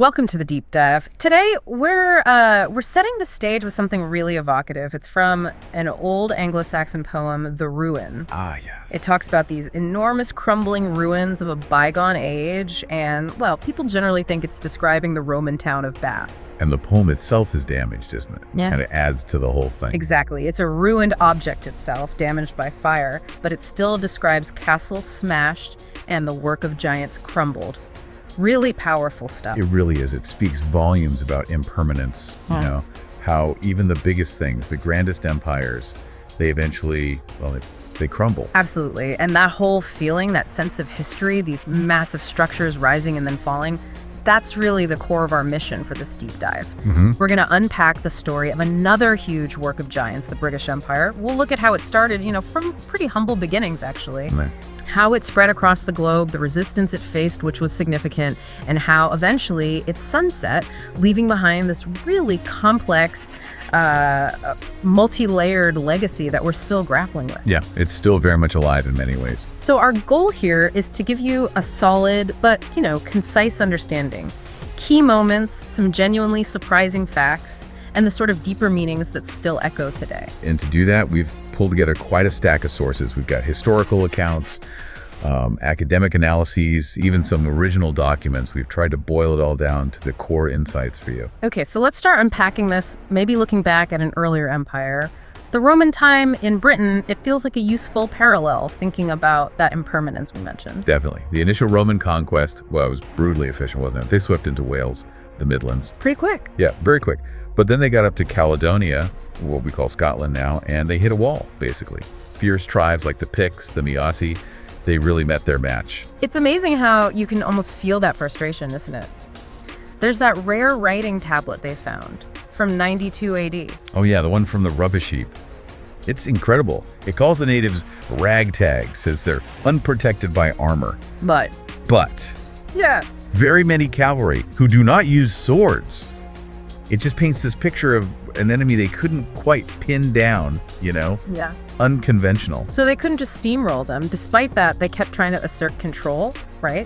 Welcome to the deep dive. Today we're setting the stage with something really evocative. It's from an old Anglo-Saxon poem, The Ruin. Ah, yes. It talks about these enormous crumbling ruins of a bygone age, and well, people generally think it's describing the Roman town of Bath. And the poem itself is damaged, isn't it? Yeah. And it adds to the whole thing. Exactly. It's a ruined object itself, damaged by fire, but it still describes castles smashed and the work of giants crumbled. Really powerful stuff. It really is. It speaks volumes about impermanence, you know, how even the biggest things, the grandest empires, they eventually, well, they crumble. Absolutely. And that whole feeling, that sense of history, these massive structures rising and then falling, that's really the core of our mission for this deep dive. We're going to unpack the story of another huge work of giants, the British Empire. We'll look at how it started, from pretty humble beginnings, actually. Right. How it spread across the globe, the resistance it faced, which was significant, and how eventually it sunset, leaving behind this really complex, multi-layered legacy that we're still grappling with. Yeah, it's still very much alive in many ways. So our goal here is to give you a solid but, concise understanding. Key moments, some genuinely surprising facts, and the sort of deeper meanings that still echo today. And to do that, we've pulled together quite a stack of sources. We've got historical accounts, academic analyses, even some original documents. We've tried to boil it all down to the core insights for you. Okay, so let's start unpacking this, maybe looking back at an earlier empire. The Roman time in Britain, it feels like a useful parallel, thinking about that impermanence we mentioned. Definitely. The initial Roman conquest, well, it was brutally efficient, wasn't it? They swept into Wales, the Midlands. Pretty quick. Yeah, very quick. But then they got up to Caledonia, what we call Scotland now, and they hit a wall, basically. Fierce tribes like the Picts, the Miasi, they really met their match. It's amazing how you can almost feel that frustration, isn't it? There's that rare writing tablet they found from 92 AD. Oh yeah, the one from the rubbish heap. It's incredible. It calls the natives ragtag, says they're unprotected by armor. But yeah, very many cavalry who do not use swords. It just paints this picture of an enemy they couldn't quite pin down, Yeah. Unconventional. So they couldn't just steamroll them. Despite that, they kept trying to assert control, right?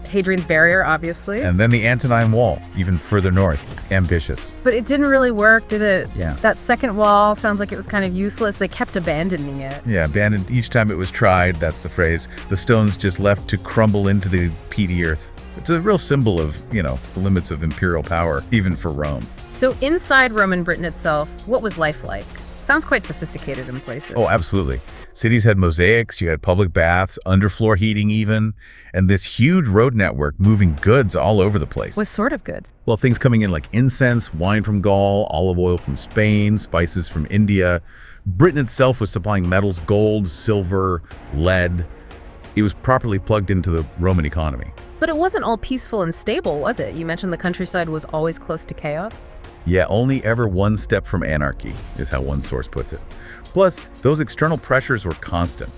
Hadrian's Barrier, obviously. And then the Antonine Wall, even further north. Ambitious. But it didn't really work, did it? Yeah. That second wall sounds like it was kind of useless. They kept abandoning it. Yeah, abandoned each time it was tried, that's the phrase. The stones just left to crumble into the peaty earth. It's a real symbol of, the limits of imperial power, even for Rome. So inside Roman Britain itself, what was life like? Sounds quite sophisticated in places. Oh, absolutely. Cities had mosaics, you had public baths, underfloor heating even, and this huge road network moving goods all over the place. What sort of goods? Well, things coming in like incense, wine from Gaul, olive oil from Spain, spices from India. Britain itself was supplying metals, gold, silver, lead. It was properly plugged into the Roman economy. But it wasn't all peaceful and stable, was it? You mentioned the countryside was always close to chaos? Yeah, only ever one step from anarchy, is how one source puts it. Plus, those external pressures were constant.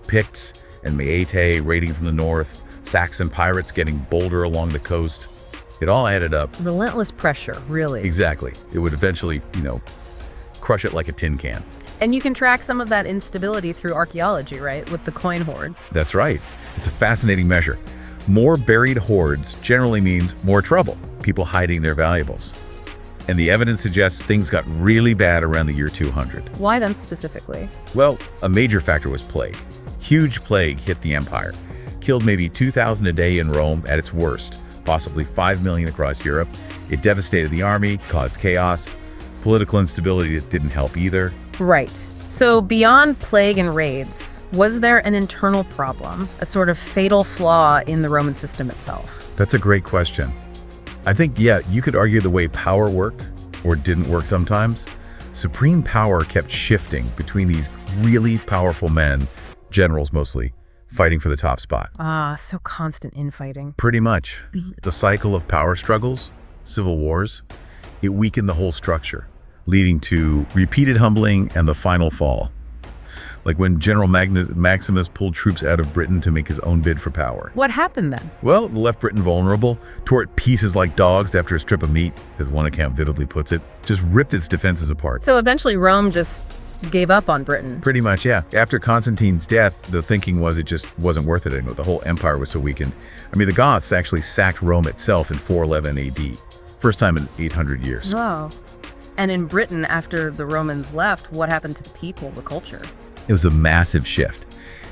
Picts and Meaitae raiding from the north, Saxon pirates getting bolder along the coast. It all added up. Relentless pressure, really. Exactly. It would eventually, crush it like a tin can. And you can track some of that instability through archaeology, right? With the coin hoards. That's right. It's a fascinating measure. More buried hoards generally means more trouble, people hiding their valuables. And the evidence suggests things got really bad around the year 200. Why then specifically? Well, a major factor was plague. Huge plague hit the empire. Killed maybe 2,000 a day in Rome at its worst, possibly 5 million across Europe. It devastated the army, caused chaos, political instability that didn't help either. Right. So beyond plague and raids, was there an internal problem, a sort of fatal flaw in the Roman system itself? That's a great question. I think, you could argue the way power worked or didn't work sometimes. Supreme power kept shifting between these really powerful men, generals mostly, fighting for the top spot. So constant infighting. Pretty much. The cycle of power struggles, civil wars, it weakened the whole structure, leading to repeated humbling and the final fall. Like when General Maximus pulled troops out of Britain to make his own bid for power. What happened then? Well, it left Britain vulnerable, tore it pieces like dogs after a strip of meat, as one account vividly puts it, just ripped its defenses apart. So eventually Rome just Gave up on Britain. Pretty much, yeah. After Constantine's death, the thinking was it just wasn't worth it anymore. The whole empire was so weakened. I mean, the Goths actually sacked Rome itself in 411 AD. First time in 800 years. Wow. And in Britain, after the Romans left, what happened to the people, the culture? It was a massive shift.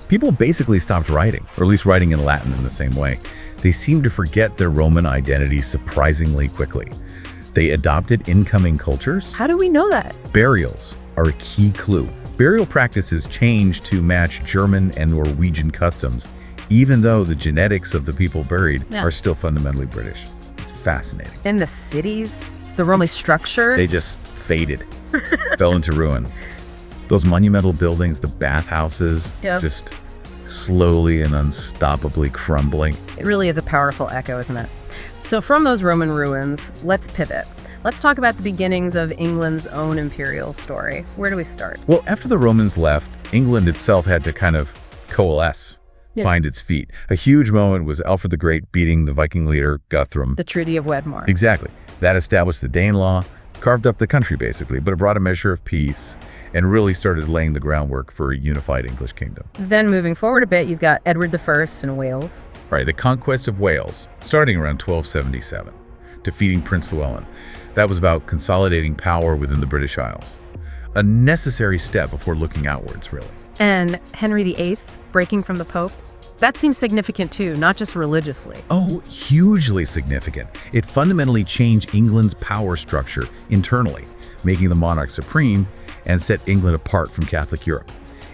People basically stopped writing, or at least writing in Latin in the same way. They seemed to forget their Roman identity surprisingly quickly. They adopted incoming cultures. How do we know that? Burials are a key clue. Burial practices changed to match German and Norwegian customs, even though the genetics of the people buried are still fundamentally British. It's fascinating. In the cities, the Roman structure? They just faded, fell into ruin. Those monumental buildings, the bathhouses, just slowly and unstoppably crumbling. It really is a powerful echo, isn't it? So from those Roman ruins, let's pivot. Let's talk about the beginnings of England's own imperial story. Where do we start? Well, after the Romans left, England itself had to kind of coalesce, find its feet. A huge moment was Alfred the Great beating the Viking leader Guthrum. The Treaty of Wedmore. Exactly. That established the Danelaw, carved up the country basically, but it brought a measure of peace and really started laying the groundwork for a unified English kingdom. Then moving forward a bit, you've got Edward I in Wales. Right, the conquest of Wales, starting around 1277, defeating Prince Llewellyn. That was about consolidating power within the British Isles. A necessary step before looking outwards, really. And Henry VIII, breaking from the Pope. That seems significant too, not just religiously. Oh, hugely significant. It fundamentally changed England's power structure internally, making the monarch supreme and set England apart from Catholic Europe.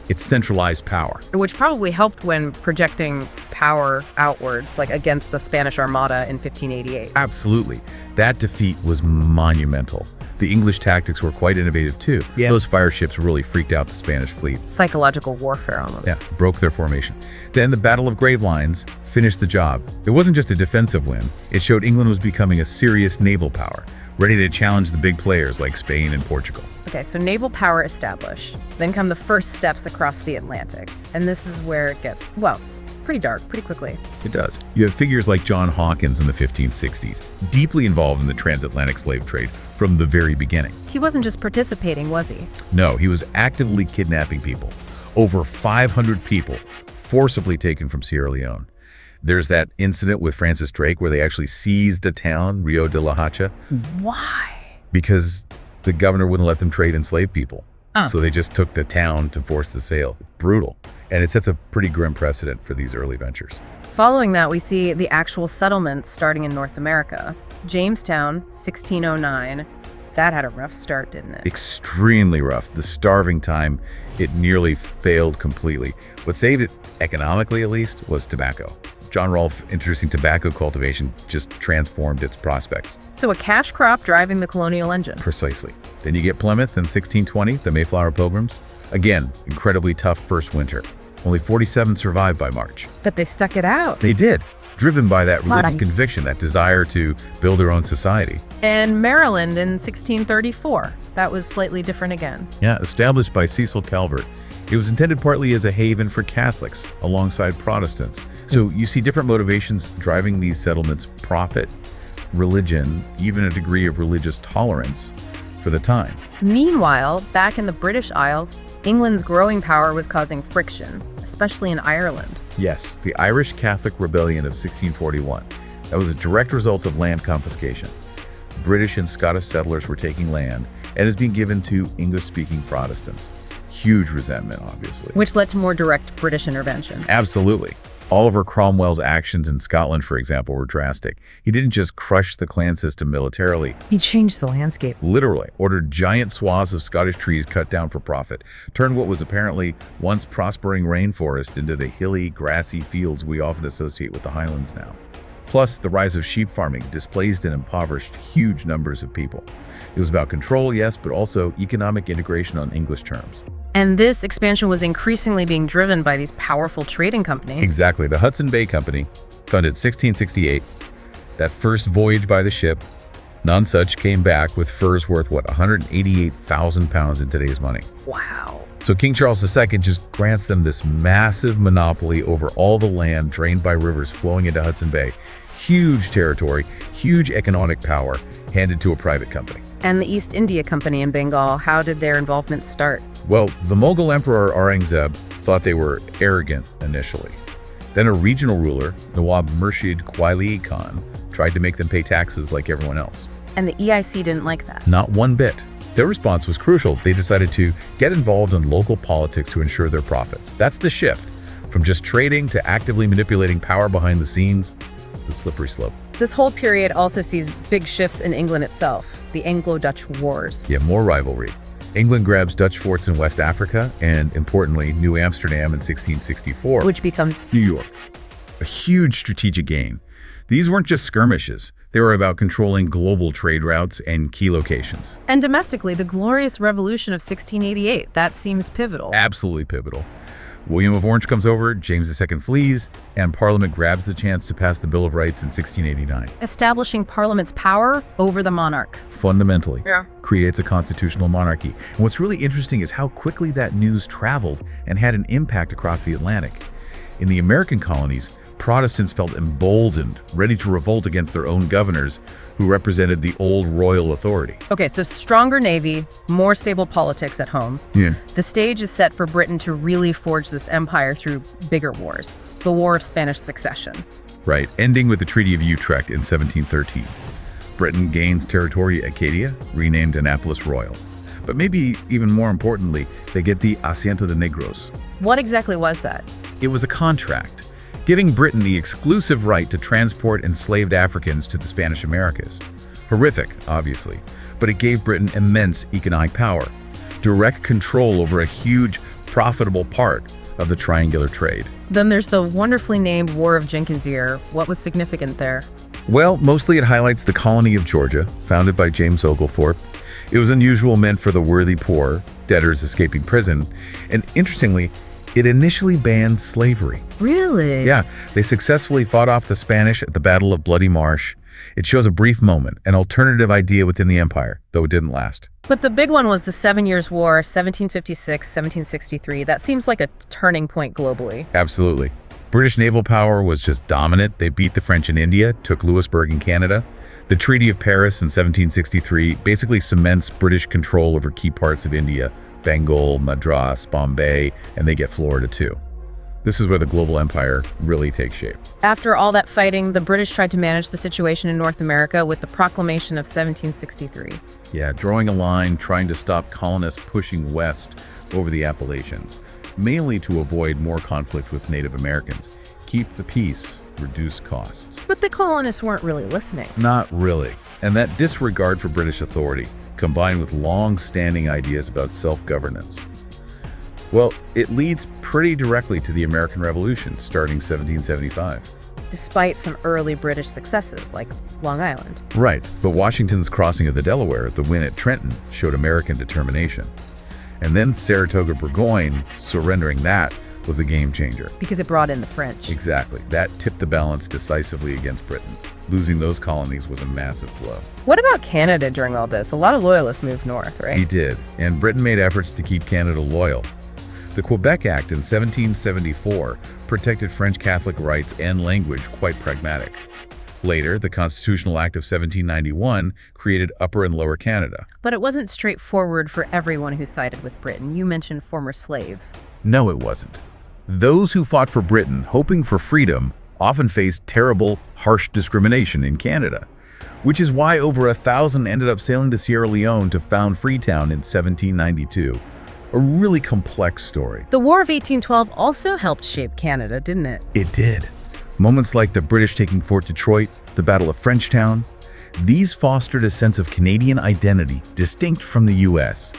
It centralized power. Which probably helped when projecting power outwards, like against the Spanish Armada in 1588. Absolutely. That defeat was monumental. The English tactics were quite innovative too. Those fire ships really freaked out the Spanish fleet. Psychological warfare almost. Yeah, broke their formation. Then the Battle of Gravelines finished the job. It wasn't just a defensive win. It showed England was becoming a serious naval power, ready to challenge the big players like Spain and Portugal. Okay, so naval power established. Then come the first steps across the Atlantic. And this is where it gets, well, pretty dark pretty quickly. It does. You have figures like John Hawkins in the 1560s, deeply involved in the transatlantic slave trade from the very beginning. He wasn't just participating, was he? No, he was actively kidnapping people. Over 500 people forcibly taken from Sierra Leone. There's that incident with Francis Drake where they actually seized a town, Rio de la Hacha. Why? Because the governor wouldn't let them trade enslaved people. So they just took the town to force the sale. Brutal. And it sets a pretty grim precedent for these early ventures. Following that, we see the actual settlements starting in North America. Jamestown, 1609. That had a rough start, didn't it? Extremely rough. The starving time, it nearly failed completely. What saved it, economically at least, was tobacco. John Rolfe introducing tobacco cultivation just transformed its prospects. So a cash crop driving the colonial engine. Precisely. Then you get Plymouth in 1620, the Mayflower Pilgrims. Again, incredibly tough first winter. Only 47 survived by March. But they stuck it out. They did, driven by that religious conviction, that desire to build their own society. And Maryland in 1634. That was slightly different again. Yeah, established by Cecil Calvert. It was intended partly as a haven for Catholics alongside Protestants. So you see different motivations driving these settlements: profit, religion, even a degree of religious tolerance for the time. Meanwhile, back in the British Isles, England's growing power was causing friction, especially in Ireland. Yes, the Irish Catholic Rebellion of 1641. That was a direct result of land confiscation. British and Scottish settlers were taking land and is being given to English-speaking Protestants. Huge resentment, obviously. Which led to more direct British intervention. Absolutely. Oliver Cromwell's actions in Scotland, for example, were drastic. He didn't just crush the clan system militarily. He changed the landscape. Literally, ordered giant swaths of Scottish trees cut down for profit, turned what was apparently once prospering rainforest into the hilly, grassy fields we often associate with the Highlands now. Plus, the rise of sheep farming displaced and impoverished huge numbers of people. It was about control, yes, but also economic integration on English terms. And this expansion was increasingly being driven by these powerful trading companies. Exactly. The Hudson Bay Company, founded 1668, that first voyage by the ship, Nonsuch came back with furs worth, what, 188,000 pounds in today's money. Wow. So King Charles II just grants them this massive monopoly over all the land drained by rivers flowing into Hudson Bay. Huge territory, huge economic power handed to a private company. And the East India Company in Bengal, how did their involvement start? Well, the Mughal Emperor Aurangzeb thought they were arrogant initially. Then a regional ruler, Nawab Murshid Quali Khan, tried to make them pay taxes like everyone else. And the EIC didn't like that. Not one bit. Their response was crucial. They decided to get involved in local politics to ensure their profits. That's the shift. From just trading to actively manipulating power behind the scenes, it's a slippery slope. This whole period also sees big shifts in England itself, the Anglo-Dutch Wars. Yeah, more rivalry. England grabs Dutch forts in West Africa and, importantly, New Amsterdam in 1664. Which becomes New York. A huge strategic gain. These weren't just skirmishes. They were about controlling global trade routes and key locations. And domestically, the Glorious Revolution of 1688, that seems pivotal. Absolutely pivotal. William of Orange comes over, James II flees, and Parliament grabs the chance to pass the Bill of Rights in 1689. Establishing Parliament's power over the monarch. Fundamentally, creates a constitutional monarchy. And what's really interesting is how quickly that news traveled and had an impact across the Atlantic. In the American colonies, Protestants felt emboldened, ready to revolt against their own governors, who represented the old royal authority. Okay, so stronger navy, more stable politics at home. Yeah. The stage is set for Britain to really forge this empire through bigger wars. The War of Spanish Succession. Right, ending with the Treaty of Utrecht in 1713. Britain gains territory Acadia, renamed Annapolis Royal. But maybe even more importantly, they get the Asiento de Negros. What exactly was that? It was a contract, giving Britain the exclusive right to transport enslaved Africans to the Spanish Americas. Horrific, obviously, but it gave Britain immense economic power, direct control over a huge, profitable part of the triangular trade. Then there's the wonderfully named War of Jenkins' Ear. What was significant there? Well, mostly it highlights the colony of Georgia, founded by James Oglethorpe. It was unusual, meant for the worthy poor, debtors escaping prison, and interestingly, it initially banned slavery. Really? Yeah, they successfully fought off the Spanish at the Battle of Bloody Marsh. It shows a brief moment, an alternative idea within the empire, though it didn't last. But the big one was the 7 Years' War, 1756, 1763. That seems like a turning point globally. Absolutely. British naval power was just dominant. They beat the French in India, took Louisbourg in Canada. The Treaty of Paris in 1763 basically cements British control over key parts of India, Bengal, Madras, Bombay, and they get Florida too. This is where the global empire really takes shape. After all that fighting, the British tried to manage the situation in North America with the Proclamation of 1763. Yeah, drawing a line, trying to stop colonists pushing west over the Appalachians, mainly to avoid more conflict with Native Americans. Keep the peace, reduce costs. But the colonists weren't really listening. Not really. And that disregard for British authority, combined with long-standing ideas about self-governance, well, it leads pretty directly to the American Revolution, starting 1775. Despite some early British successes, like Long Island. Right, but Washington's crossing of the Delaware, the win at Trenton, showed American determination. And then Saratoga-Burgoyne, surrendering that, was the game changer. Because it brought in the French. Exactly. That tipped the balance decisively against Britain. Losing those colonies was a massive blow. What about Canada during all this? A lot of loyalists moved north, right? He did, and Britain made efforts to keep Canada loyal. The Quebec Act in 1774 protected French Catholic rights and language, quite pragmatic. Later, the Constitutional Act of 1791 created Upper and Lower Canada. But it wasn't straightforward for everyone who sided with Britain. You mentioned former slaves. No, it wasn't. Those who fought for Britain, hoping for freedom, often faced terrible, harsh discrimination in Canada, which is why over 1,000 ended up sailing to Sierra Leone to found Freetown in 1792. A really complex story. The War of 1812 also helped shape Canada, didn't it? It did. Moments like the British taking Fort Detroit, the Battle of Frenchtown, these fostered a sense of Canadian identity distinct from the U.S.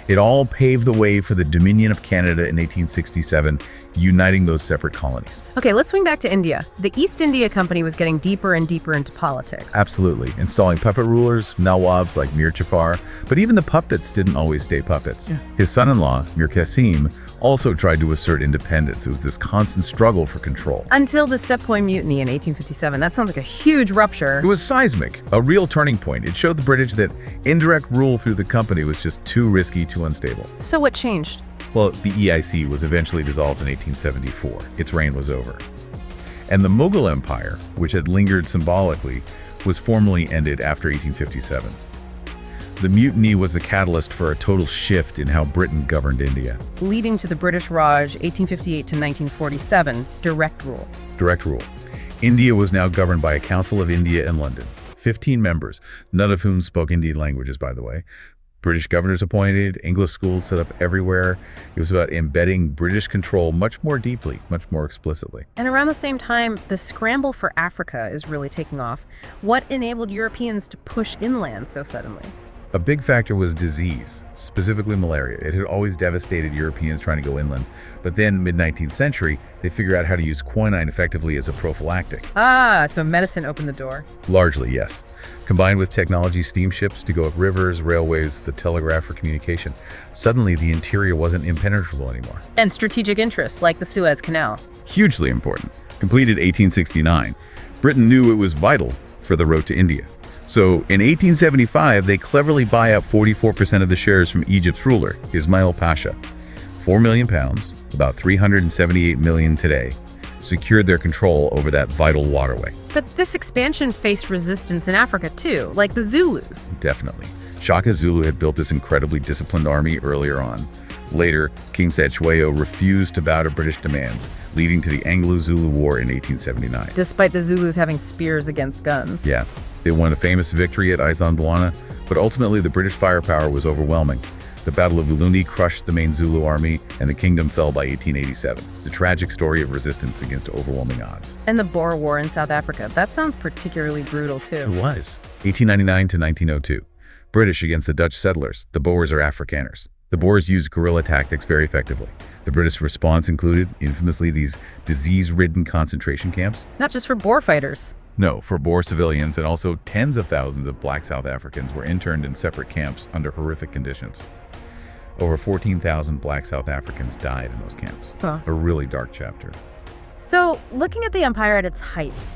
It all paved the way for the Dominion of Canada in 1867, uniting those separate colonies. Okay, let's swing back to India. The East India Company was getting deeper and deeper into politics. Absolutely. Installing puppet rulers, Nawabs like Mir Jafar, but even the puppets didn't always stay puppets. Yeah. His son-in-law, Mir Qasim, also tried to assert independence. It was this constant struggle for control. Until the Sepoy Mutiny in 1857. That sounds like a huge rupture. It was seismic, a real turning point. It showed the British that indirect rule through the company was just too risky, too unstable. So what changed? Well, the EIC was eventually dissolved in 1874. Its reign was over. And the Mughal Empire, which had lingered symbolically, was formally ended after 1857. The mutiny was the catalyst for a total shift in how Britain governed India. Leading to the British Raj, 1858 to 1947, direct rule. Direct rule. India was now governed by a Council of India in London. 15 members, none of whom spoke Indian languages, by the way. British governors appointed, English schools set up everywhere. It was about embedding British control much more deeply, much more explicitly. And around the same time, the scramble for Africa is really taking off. What enabled Europeans to push inland so suddenly? A big factor was disease, specifically malaria. It had always devastated Europeans trying to go inland. But then, mid-19th century, they figured out how to use quinine effectively as a prophylactic. Ah, so medicine opened the door. Largely, yes. Combined with technology, steamships to go up rivers, railways, the telegraph for communication, suddenly the interior wasn't impenetrable anymore. And strategic interests, like the Suez Canal. Hugely important. Completed 1869, Britain knew it was vital for the road to India. So in 1875, they cleverly buy up 44% of the shares from Egypt's ruler, Ismail Pasha. 4 million pounds, about 378 million today, secured their control over that vital waterway. But this expansion faced resistance in Africa too, like the Zulus. Definitely. Shaka Zulu had built this incredibly disciplined army earlier on. Later, King Cetshwayo refused to bow to British demands, leading to the Anglo-Zulu War in 1879. Despite the Zulus having spears against guns. Yeah. They won a famous victory at Isandlwana, but ultimately the British firepower was overwhelming. The Battle of Ulundi crushed the main Zulu army, and the kingdom fell by 1887. It's a tragic story of resistance against overwhelming odds. And the Boer War in South Africa. That sounds particularly brutal, too. It was. 1899 to 1902. British against the Dutch settlers. The Boers are Afrikaners. The Boers used guerrilla tactics very effectively. The British response included, infamously, these disease-ridden concentration camps. Not just for Boer fighters. No, for Boer civilians, and also tens of thousands of black South Africans were interned in separate camps under horrific conditions. Over 14,000 black South Africans died in those camps. Huh. A really dark chapter. So, looking at the empire at its height,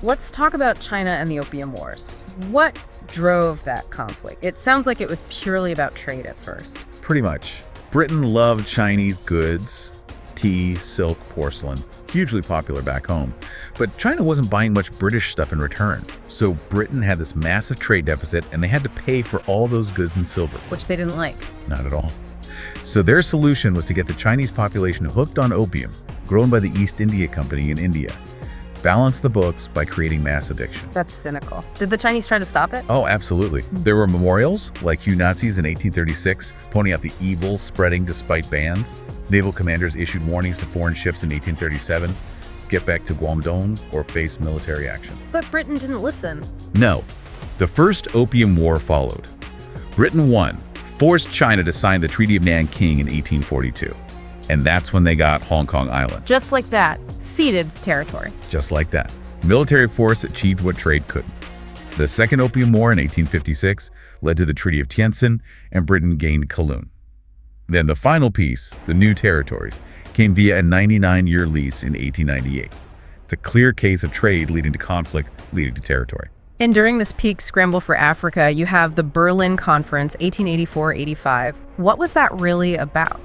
let's talk about China and the Opium Wars. What drove that conflict? It sounds like it was purely about trade at first. Pretty much. Britain loved Chinese goods, tea, silk, porcelain, hugely popular back home. But China wasn't buying much British stuff in return. So Britain had this massive trade deficit, and they had to pay for all those goods in silver. Which they didn't like. Not at all. So their solution was to get the Chinese population hooked on opium, grown by the East India Company in India. Balance the books by creating mass addiction. That's cynical. Did the Chinese try to stop it? Oh, absolutely. There were memorials, like Hugh Nazis in 1836, pointing out the evils spreading despite bans. Naval commanders issued warnings to foreign ships in 1837, get back to Guangdong or face military action. But Britain didn't listen. No. The First Opium War followed. Britain won, forced China to sign the Treaty of Nanking in 1842. And that's when they got Hong Kong Island. Just like that. Ceded territory. Just like that. Military force achieved what trade couldn't. The Second Opium War in 1856 led to the Treaty of Tientsin, and Britain gained Kowloon. Then the final piece, the new territories, came via a 99-year lease in 1898. It's a clear case of trade leading to conflict, leading to territory. And during this peak scramble for Africa, you have the Berlin Conference, 1884-85. What was that really about?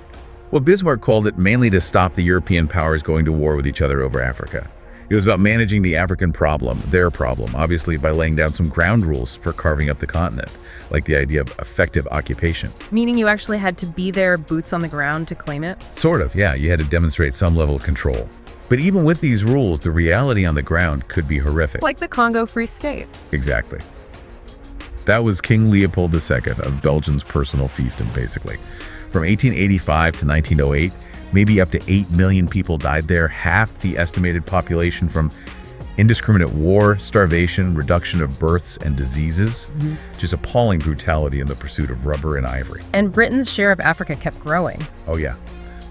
Well, Bismarck called it mainly to stop the European powers going to war with each other over Africa. It was about managing the African problem, their problem, obviously by laying down some ground rules for carving up the continent, like the idea of effective occupation. Meaning you actually had to be there, boots on the ground, to claim it? Sort of, yeah. You had to demonstrate some level of control. But even with these rules, the reality on the ground could be horrific. Like the Congo Free State. Exactly. That was King Leopold II of Belgium's personal fiefdom, basically. From 1885 to 1908, maybe up to 8 million people died there, half the estimated population from indiscriminate war, starvation, reduction of births and diseases. Just appalling brutality in the pursuit of rubber and ivory. And Britain's share of Africa kept growing. Oh yeah.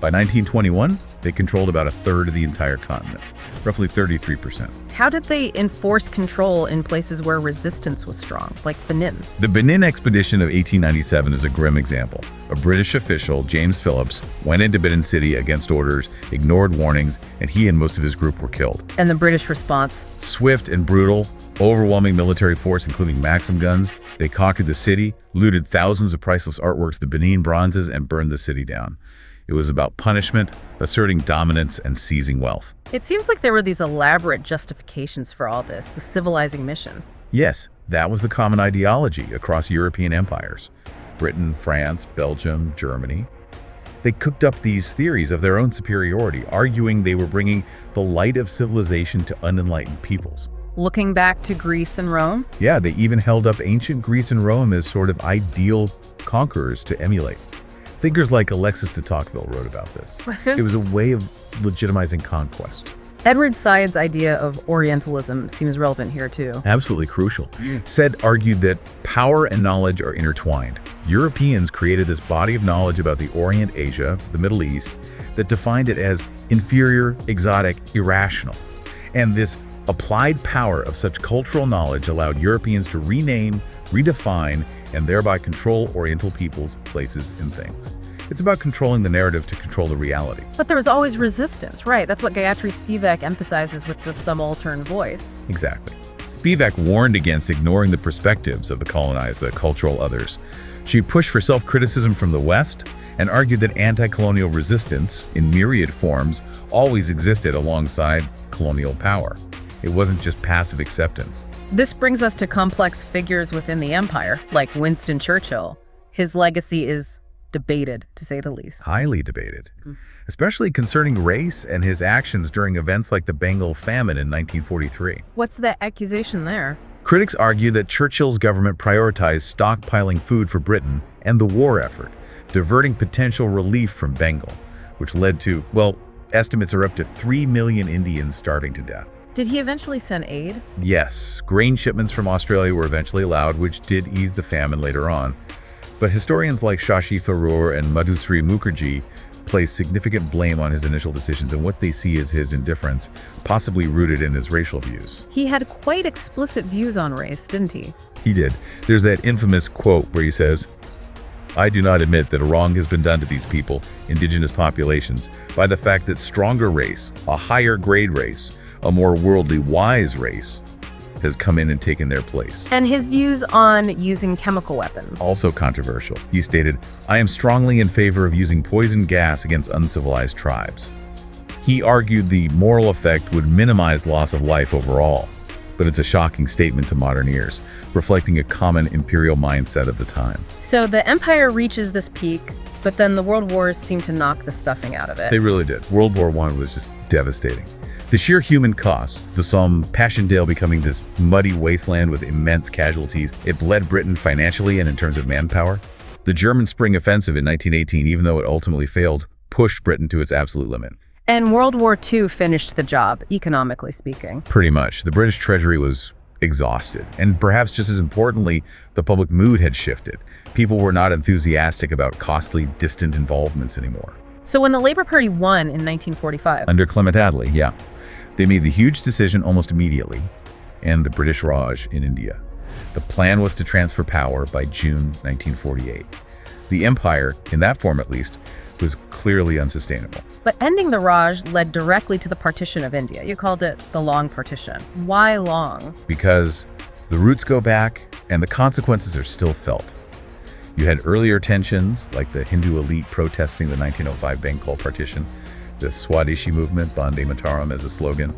By 1921, they controlled about a third of the entire continent, roughly 33%. How did they enforce control in places where resistance was strong, like Benin? The Benin expedition of 1897 is a grim example. A British official, James Phillips, went into Benin City against orders, ignored warnings, and he and most of his group were killed. And the British response? Swift and brutal, overwhelming military force, including Maxim guns. They conquered the city, looted thousands of priceless artworks, the Benin bronzes, and burned the city down. It was about punishment, asserting dominance, and seizing wealth. It seems like there were these elaborate justifications for all this, the civilizing mission. Yes, That was the common ideology across European empires. Britain, France, Belgium, Germany. They cooked up these theories of their own superiority, arguing they were bringing the light of civilization to unenlightened peoples. Looking back to Greece and Rome? Yeah, they even held up ancient Greece and Rome as sort of ideal conquerors to emulate. Thinkers like Alexis de Tocqueville wrote about this. It was a way of legitimizing conquest. Edward Said's idea of Orientalism seems relevant here too. Absolutely crucial. Said argued that power and knowledge are intertwined. Europeans created this body of knowledge about the Orient, Asia, the Middle East, that defined it as inferior, exotic, irrational. And this applied power of such cultural knowledge allowed Europeans to rename, redefine, and thereby control Oriental peoples, places, and things. It's about controlling the narrative to control the reality. But there was always resistance, right? That's what Gayatri Spivak emphasizes with the subaltern voice. Exactly. Spivak warned against ignoring the perspectives of the colonized, the cultural others. She pushed for self-criticism from the West and argued that anti-colonial resistance, in myriad forms, always existed alongside colonial power. It wasn't just passive acceptance. This brings us to complex figures within the empire, like Winston Churchill. His legacy is debated, to say the least. Highly debated, especially concerning race and his actions during events like the Bengal famine in 1943. What's the accusation there? Critics argue that Churchill's government prioritized stockpiling food for Britain and the war effort, diverting potential relief from Bengal, which led to, well, estimates are up to 3 million Indians starving to death. Did he eventually send aid? Yes, grain shipments from Australia were eventually allowed, which did ease the famine later on. But historians like Shashi Tharoor and Madhusri Mukherjee place significant blame on his initial decisions and what they see as his indifference, possibly rooted in his racial views. He had quite explicit views on race, didn't he? He did. There's that infamous quote where he says, "I do not admit that a wrong has been done to these people, indigenous populations, by the fact that stronger race, a higher grade race, a more worldly wise race, has come in and taken their place." And his views on using chemical weapons. Also controversial. He stated, "I am strongly in favor of using poison gas against uncivilized tribes." He argued the moral effect would minimize loss of life overall, but it's a shocking statement to modern ears, reflecting a common imperial mindset of the time. So the empire reaches this peak, but then the world wars seem to knock the stuffing out of it. They really did. World War I was just devastating. The sheer human cost, the Somme, Passchendaele becoming this muddy wasteland with immense casualties, it bled Britain financially and in terms of manpower. The German Spring Offensive in 1918, even though it ultimately failed, pushed Britain to its absolute limit. And World War II finished the job, economically speaking. Pretty much. The British Treasury was exhausted. And perhaps just as importantly, the public mood had shifted. People were not enthusiastic about costly, distant involvements anymore. So when the Labour Party won in 1945... Under Clement Attlee, yeah. They made the huge decision almost immediately, and the British Raj in India. The plan was to transfer power by June 1948. The empire, in that form at least, was clearly unsustainable. But ending the Raj led directly to the partition of India. You called it the Long Partition. Why long? Because the roots go back, and the consequences are still felt. You had earlier tensions, like the Hindu elite protesting the 1905 Bengal partition, the Swadeshi movement, Bande Mataram as a slogan,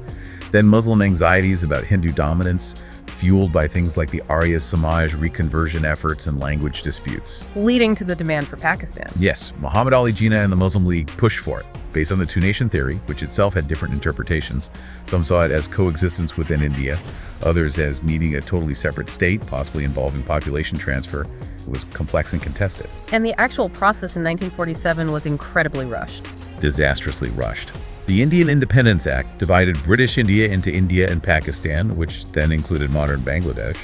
then Muslim anxieties about Hindu dominance, fueled by things like the Arya Samaj reconversion efforts and language disputes. Leading to the demand for Pakistan. Yes, Muhammad Ali Jinnah and the Muslim League pushed for it, based on the two-nation theory, which itself had different interpretations. Some saw it as coexistence within India, others as needing a totally separate state, possibly involving population transfer. It was complex and contested. And the actual process in 1947 was incredibly rushed. Disastrously rushed. The Indian Independence Act divided British India into India and Pakistan, which then included modern Bangladesh.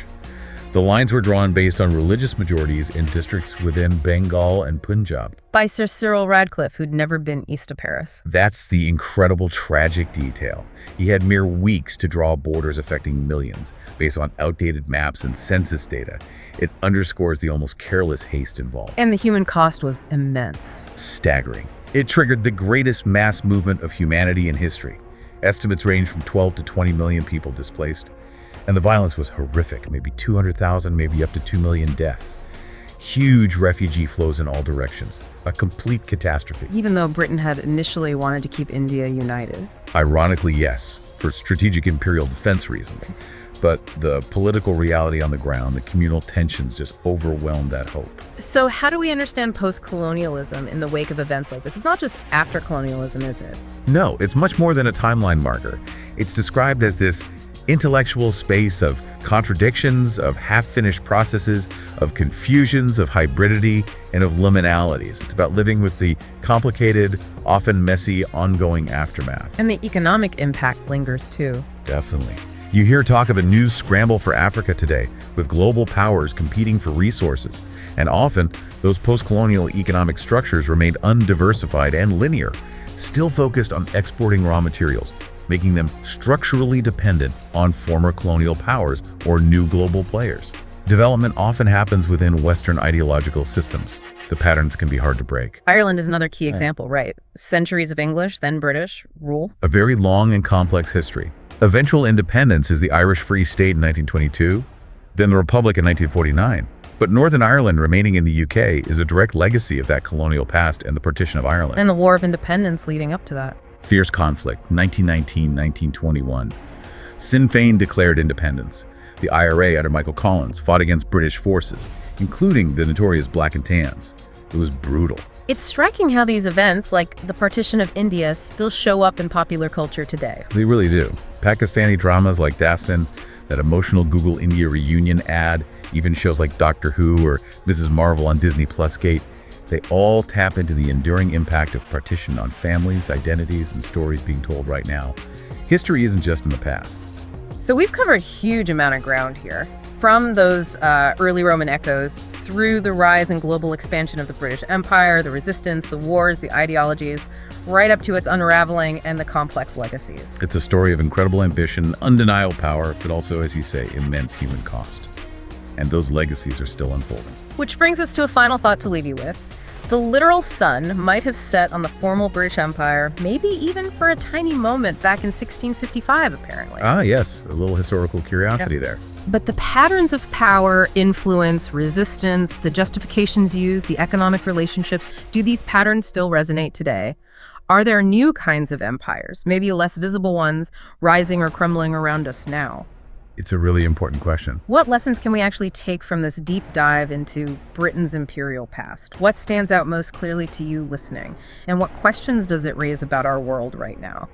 The lines were drawn based on religious majorities in districts within Bengal and Punjab. By Sir Cyril Radcliffe, who'd never been east of Paris. That's the incredible tragic detail. He had mere weeks to draw borders affecting millions, based on outdated maps and census data. It underscores the almost careless haste involved. And the human cost was immense. Staggering. It triggered the greatest mass movement of humanity in history. Estimates range from 12 to 20 million people displaced. And the violence was horrific, maybe 200,000, maybe up to 2 million deaths. Huge refugee flows in all directions. A complete catastrophe. Even though Britain had initially wanted to keep India united. Ironically, yes, for strategic imperial defense reasons. But the political reality on the ground, the communal tensions just overwhelmed that hope. So how do we understand post-colonialism in the wake of events like this? It's not just after colonialism, is it? No, it's much more than a timeline marker. It's described as this intellectual space of contradictions, of half-finished processes, of confusions, of hybridity, and of liminalities. It's about living with the complicated, often messy, ongoing aftermath. And the economic impact lingers too. Definitely. You hear talk of a new scramble for Africa today, with global powers competing for resources. And often, those post-colonial economic structures remained undiversified and linear, still focused on exporting raw materials, making them structurally dependent on former colonial powers or new global players. Development often happens within Western ideological systems. The patterns can be hard to break. Ireland is another key example, right? Centuries of English, then British, rule. A very long and complex history. Eventual independence is the Irish Free State in 1922, then the Republic in 1949. But Northern Ireland remaining in the UK is a direct legacy of that colonial past and the partition of Ireland. And the War of Independence leading up to that. Fierce conflict, 1919-1921. Sinn Féin declared independence. The IRA under Michael Collins fought against British forces, including the notorious Black and Tans. It was brutal. It's striking how these events, like the partition of India, still show up in popular culture today. They really do. Pakistani dramas like Dastan, that emotional Google India reunion ad, even shows like Doctor Who or Mrs. Marvel on Disney Plus Gate, they all tap into the enduring impact of partition on families, identities, and stories being told right now. History isn't just in the past. So we've covered a huge amount of ground here. From those early Roman echoes, through the rise and global expansion of the British Empire, the resistance, the wars, the ideologies, right up to its unraveling and the complex legacies. It's a story of incredible ambition, undeniable power, but also, as you say, immense human cost. And those legacies are still unfolding. Which brings us to a final thought to leave you with. The literal sun might have set on the formal British Empire, maybe even for a tiny moment back in 1655, apparently. Ah, yes, a little historical curiosity there. But the patterns of power, influence, resistance, the justifications used, the economic relationships, do these patterns still resonate today? Are there new kinds of empires, maybe less visible ones, rising or crumbling around us now? It's a really important question. What lessons can we actually take from this deep dive into Britain's imperial past? What stands out most clearly to you listening? And what questions does it raise about our world right now?